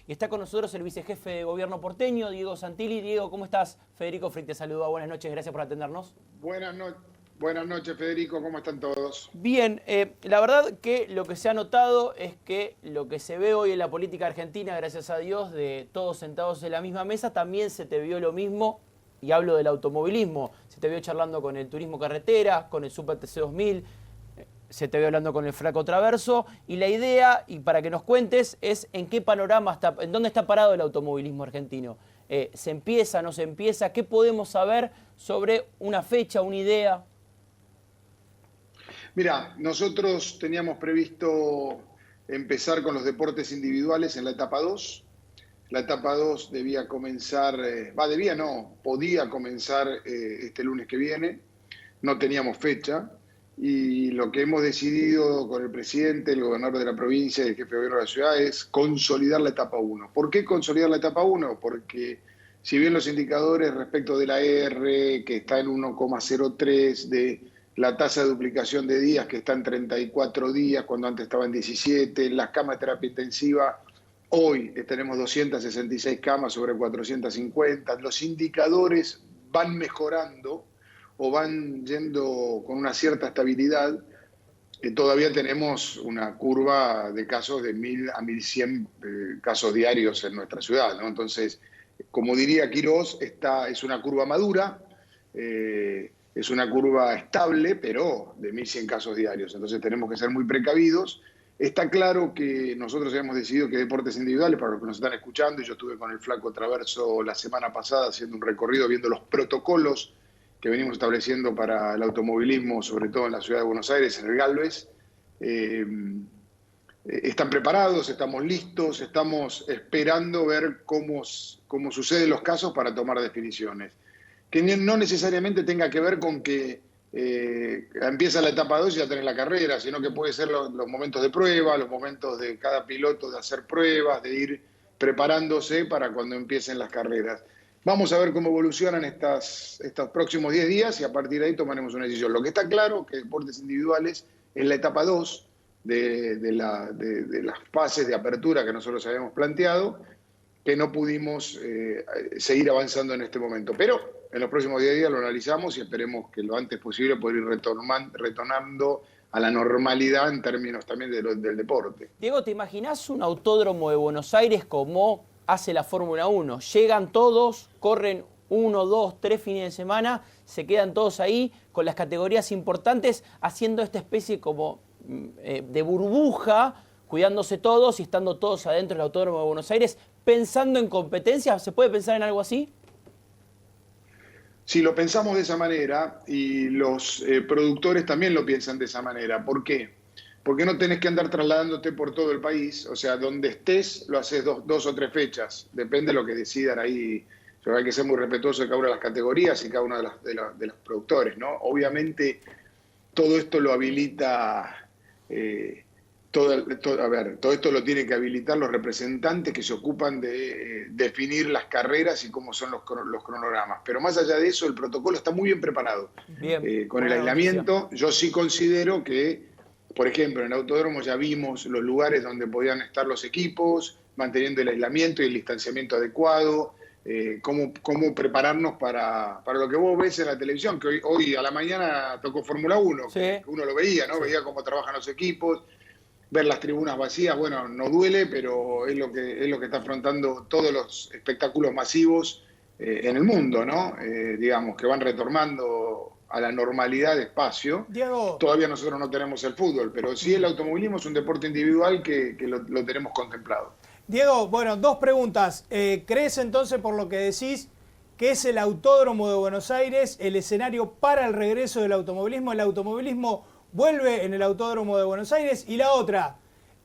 Y está con nosotros el vicejefe de gobierno porteño, Diego Santilli. Diego, ¿cómo estás? Federico Frick te saluda. Buenas noches, gracias por atendernos. Buenas noches, Federico. ¿Cómo están todos? Bien, la verdad que lo que se ha notado es que lo que se ve hoy en la política argentina, gracias a Dios, de todos sentados en la misma mesa, también se te vio lo mismo, y hablo del automovilismo. Se te vio charlando con el turismo carretera, con el Super TC 2000, se te vio hablando con el Flaco Traverso, y la idea, y para que nos cuentes, es en qué panorama está, en dónde está parado el automovilismo argentino. ¿Se empieza, no se empieza? ¿Qué podemos saber sobre una fecha, una idea? Mira, nosotros teníamos previsto empezar con los deportes individuales en la etapa 2. La etapa 2 debía comenzar, podía comenzar este lunes que viene. No teníamos fecha. Y lo que hemos decidido con el presidente, el gobernador de la provincia y el jefe de gobierno de la ciudad es consolidar la etapa 1. ¿Por qué consolidar la etapa 1? Porque si bien los indicadores respecto de la R, que está en 1,03, de la tasa de duplicación de días, que está en 34 días, cuando antes estaba en 17, las camas de terapia intensiva, hoy tenemos 266 camas sobre 450, los indicadores van mejorando o van yendo con una cierta estabilidad. Todavía tenemos una curva de casos de 1.000 a 1.100 casos diarios en nuestra ciudad, ¿no? Entonces, como diría Quirós, esta es una curva madura, es una curva estable, pero de 1.100 casos diarios. Entonces tenemos que ser muy precavidos. Está claro que nosotros hemos decidido que deportes individuales, para los que nos están escuchando, y yo estuve con el Flaco Traverso la semana pasada haciendo un recorrido, viendo los protocolos que venimos estableciendo para el automovilismo, sobre todo en la ciudad de Buenos Aires, en el Galvez. Están preparados, estamos listos, estamos esperando ver cómo suceden los casos para tomar definiciones. Que no necesariamente tenga que ver con que empieza la etapa 2 y ya tenés la carrera, sino que puede ser los momentos de prueba, los momentos de cada piloto de hacer pruebas, de ir preparándose para cuando empiecen las carreras. Vamos a ver cómo evolucionan estos próximos 10 días y a partir de ahí tomaremos una decisión. Lo que está claro es que deportes individuales en la etapa 2 de las fases de apertura que nosotros habíamos planteado, que no pudimos seguir avanzando en este momento. Pero en los próximos 10 días lo analizamos y esperemos que lo antes posible poder ir retornando a la normalidad en términos también del deporte. Diego, ¿te imaginás un autódromo de Buenos Aires como hace la Fórmula 1? Llegan todos, corren 1, 2, 3 fines de semana, se quedan todos ahí con las categorías importantes, haciendo esta especie como de burbuja, cuidándose todos y estando todos adentro del autódromo de Buenos Aires, pensando en competencias. ¿Se puede pensar en algo así? Si lo pensamos de esa manera, y los productores también lo piensan de esa manera. ¿Por qué? Porque no tenés que andar trasladándote por todo el país. O sea, donde estés lo haces dos o tres fechas. Depende de lo que decidan ahí. Hay que ser muy respetuoso de cada una de las categorías y cada uno de los productores, ¿no? Obviamente, todo esto lo habilita... todo esto lo tienen que habilitar los representantes que se ocupan de definir las carreras y cómo son los cronogramas. Pero más allá de eso, el protocolo está muy bien preparado. Bien, con el aislamiento, yo sí considero que, por ejemplo, en el autódromo ya vimos los lugares donde podían estar los equipos, manteniendo el aislamiento y el distanciamiento adecuado, cómo prepararnos para lo que vos ves en la televisión, que hoy a la mañana tocó Fórmula 1, sí. Que uno lo veía, ¿no? Sí. Veía cómo trabajan los equipos, ver las tribunas vacías, bueno, no duele, pero es lo que está afrontando todos los espectáculos masivos en el mundo, ¿no? Digamos, que van retornando a la normalidad despacio. Diego. Todavía nosotros no tenemos el fútbol, pero sí el automovilismo es un deporte individual que lo tenemos contemplado. Diego, bueno, dos preguntas. ¿Crees entonces, por lo que decís, que es el Autódromo de Buenos Aires el escenario para el regreso del automovilismo? ¿El automovilismo vuelve en el Autódromo de Buenos Aires? Y la otra,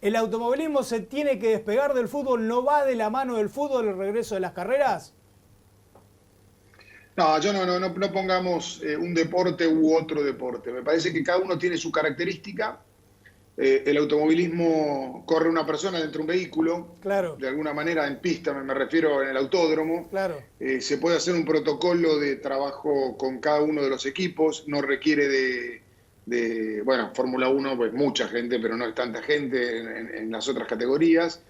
¿el automovilismo se tiene que despegar del fútbol? ¿No va de la mano del fútbol el regreso de las carreras? No, no pongamos un deporte u otro deporte. Me parece que cada uno tiene su característica. El automovilismo corre una persona dentro de un vehículo, claro. De alguna manera en pista, me refiero en el autódromo. Claro. Se puede hacer un protocolo de trabajo con cada uno de los equipos, no requiere bueno, Fórmula 1, pues mucha gente, pero no es tanta gente en las otras categorías.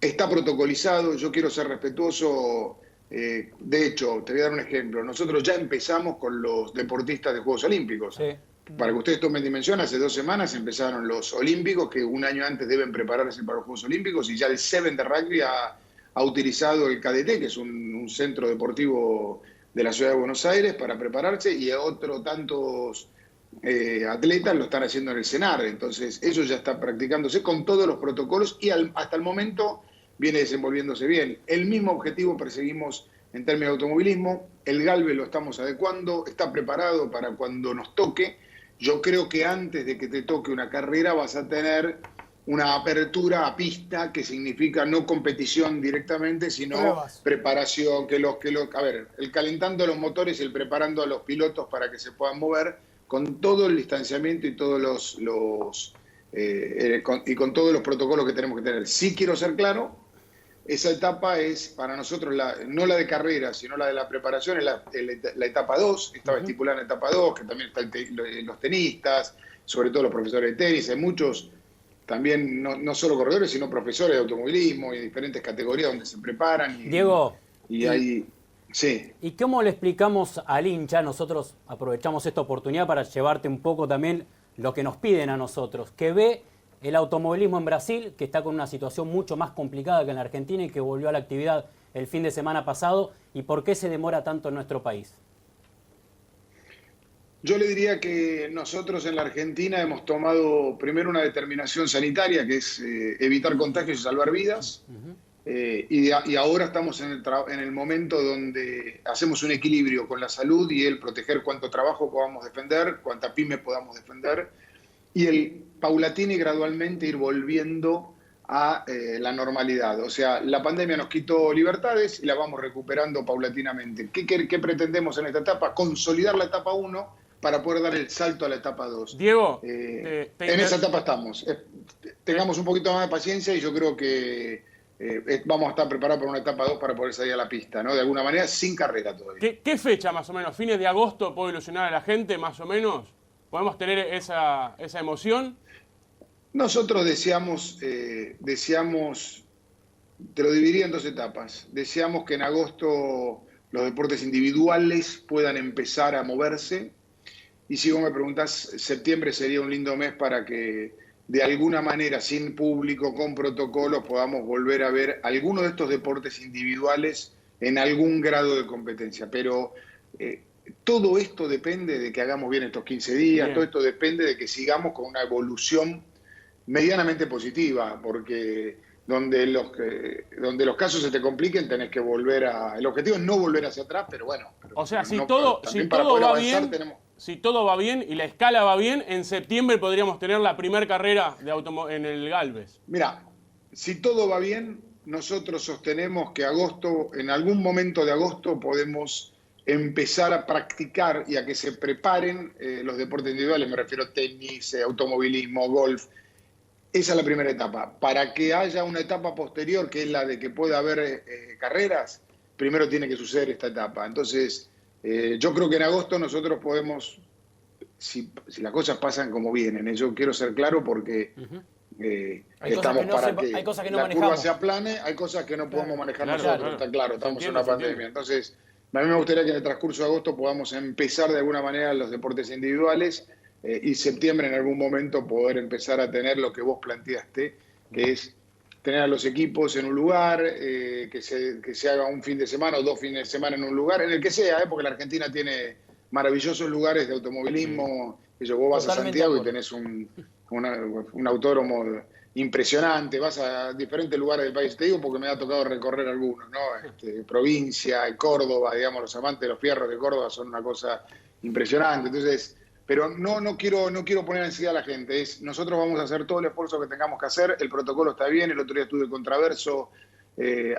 está protocolizado, yo quiero ser respetuoso. De hecho, te voy a dar un ejemplo. Nosotros ya empezamos con los deportistas de Juegos Olímpicos. Sí. Para que ustedes tomen dimensión, hace 2 semanas empezaron los Olímpicos, que un año antes deben prepararse para los Juegos Olímpicos, y ya el Seven de rugby ha utilizado el KDT, que es un centro deportivo de la ciudad de Buenos Aires, para prepararse, y otros tantos atletas lo están haciendo en el CENAR. Entonces, eso ya está practicándose con todos los protocolos y hasta el momento viene desenvolviéndose bien. El mismo objetivo perseguimos en términos de automovilismo. El Galve lo estamos adecuando, está preparado para cuando nos toque. Yo creo que antes de que te toque una carrera vas a tener una apertura a pista, que significa no competición directamente, sino pruebas, preparación, a ver, el calentando los motores y el preparando a los pilotos para que se puedan mover con todo el distanciamiento y todos con todos los protocolos que tenemos que tener. Sí quiero ser claro, esa etapa es para nosotros, no la de carrera, sino la de la preparación, es la etapa 2, estaba estipulada en la etapa 2, que también están los tenistas, sobre todo los profesores de tenis, hay muchos, también no solo corredores, sino profesores de automovilismo y diferentes categorías donde se preparan. Diego, sí. ¿Y cómo le explicamos al hincha? Nosotros aprovechamos esta oportunidad para llevarte un poco también lo que nos piden a nosotros, que ve el automovilismo en Brasil, que está con una situación mucho más complicada que en la Argentina y que volvió a la actividad el fin de semana pasado, y por qué se demora tanto en nuestro país. Yo le diría que nosotros en la Argentina hemos tomado primero una determinación sanitaria, que es evitar contagios y salvar vidas. Y ahora estamos en el momento donde hacemos un equilibrio con la salud y el proteger cuánto trabajo podamos defender, cuánta pyme podamos defender, y el paulatina y gradualmente ir volviendo a la normalidad. O sea, la pandemia nos quitó libertades y la vamos recuperando paulatinamente. ¿Qué pretendemos en esta etapa? Consolidar la etapa 1 para poder dar el salto a la etapa 2. Diego, en esa etapa estamos. Tengamos un poquito más de paciencia y yo creo que vamos a estar preparados para una etapa 2 para poder salir a la pista, ¿no? De alguna manera, sin carrera todavía. ¿Qué fecha más o menos? ¿Fines de agosto puedo ilusionar a la gente más o menos? ¿Podemos tener esa emoción? Nosotros deseamos, te lo dividiría en 2 etapas. Deseamos que en agosto los deportes individuales puedan empezar a moverse. Y si vos me preguntás, septiembre sería un lindo mes para que de alguna manera, sin público, con protocolos, podamos volver a ver algunos de estos deportes individuales en algún grado de competencia. Pero todo esto depende de que hagamos bien estos 15 días, todo esto depende de que sigamos con una evolución medianamente positiva, porque donde los casos se te compliquen tenés que volver el objetivo es no volver hacia atrás, pero bueno. O sea, si no, todo va avanzar, bien, si todo va bien y la escala va bien, en septiembre podríamos tener la primera carrera en el Galvez. Mira, si todo va bien, nosotros sostenemos que en algún momento de agosto podemos empezar a practicar y a que se preparen los deportes individuales, me refiero a tenis, automovilismo, golf. Esa es la primera etapa. Para que haya una etapa posterior, que es la de que pueda haber carreras, primero tiene que suceder esta etapa. Entonces, yo creo que en agosto nosotros podemos, si las cosas pasan como vienen, yo quiero ser claro porque estamos para que la curva se aplane, hay cosas que no podemos manejar nosotros, está claro, estamos en una pandemia. Entonces, a mí me gustaría que en el transcurso de agosto podamos empezar de alguna manera los deportes individuales y septiembre en algún momento poder empezar a tener lo que vos planteaste, que es tener a los equipos en un lugar, que se haga un fin de semana o 2 fines de semana en un lugar, en el que sea, porque la Argentina tiene maravillosos lugares de automovilismo. Vos vas a Santiago y tenés un autódromo impresionante, vas a diferentes lugares del país, te digo porque me ha tocado recorrer algunos, ¿no? Provincia, Córdoba, digamos, los amantes de los fierros de Córdoba son una cosa impresionante. Entonces, pero no quiero poner ansiedad a la gente. Nosotros vamos a hacer todo el esfuerzo que tengamos que hacer. El protocolo está bien. El otro día estuve con Traverso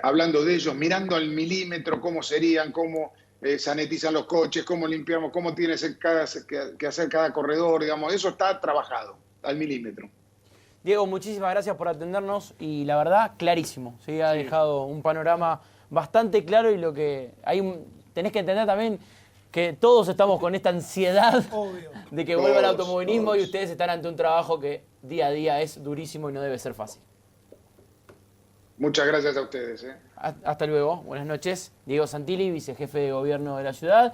hablando de ellos, mirando al milímetro cómo serían, cómo sanitizan los coches, cómo limpiamos, cómo tiene que hacer cada corredor. Digamos, eso está trabajado al milímetro. Diego, muchísimas gracias por atendernos y la verdad, clarísimo. ¿Sí? Ha dejado un panorama bastante claro y tenés que entender también que todos estamos con esta ansiedad de que vuelva el automovilismo y ustedes están ante un trabajo que día a día es durísimo y no debe ser fácil. Muchas gracias a ustedes. Hasta luego, buenas noches. Diego Santilli, vicejefe de gobierno de la ciudad.